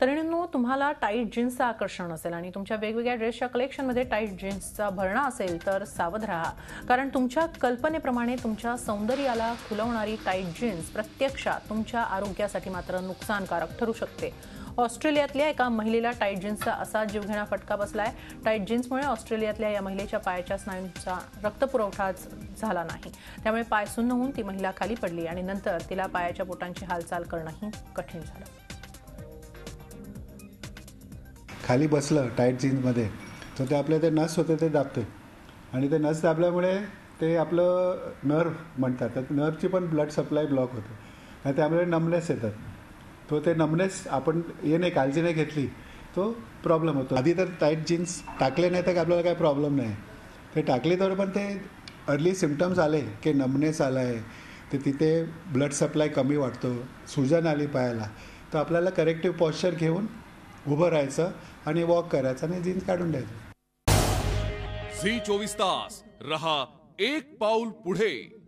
तरुणांनो, तुम्हाला टाईट जीन्सचं आकर्षण असेल आणि तुमच्या वेगवेगळ्या ड्रेसच्या कलेक्शनमध्ये टाईट जीन्सचा भरणा असेल तर सावध राहा, कारण तुमच्या कल्पनेप्रमाणे तुमच्या सौंदर्याला खुलवणारी टाईट जीन्स प्रत्यक्षात तुमच्या आरोग्यासाठी मात्र नुकसानकारक ठरू शकते. ऑस्ट्रेलियातल्या एका महिलेला टाईट जीन्सचा असा जीवघेणा फटका बसलाय. टाईट जीन्समुळे ऑस्ट्रेलियातल्या या महिलेच्या पायाच्या स्नायूंचा रक्तपुरवठाच झाला नाही. त्यामुळे पाय सुन्न होऊन ती महिला खाली पडली आणि नंतर तिला पायाच्या बोटांची हालचाल करणंही कठीण झालं. खाली बसलं टाईट जीन्समध्ये तर ते आपले ते नस होते ते दाबते आणि ते नस दाबल्यामुळे ते आपलं नर्व म्हणतात, तर नर्वची पण ब्लड सप्लाय ब्लॉक होते आणि त्यामुळे नमनेस येतात. तो ते नमनेस आपण नाही काळजी नाही घेतली तो प्रॉब्लेम होतो. आधी तर टाईट जीन्स टाकले नाही तर आपल्याला काही प्रॉब्लेम नाही, ते टाकले तर पण ते अर्ली सिम्पटम्स आले की नमनेस आला आहे, ते तिथे ब्लड सप्लाय कमी वाटतो, सुजन आली पायाला, तर आपल्याला करेक्टिव्ह पॉश्चर घेऊन उभं राहायचं आणि वॉक करायचं आणि जीन्स काढून द्यायचं. झी 24 तास रहा एक पाऊल पुढे.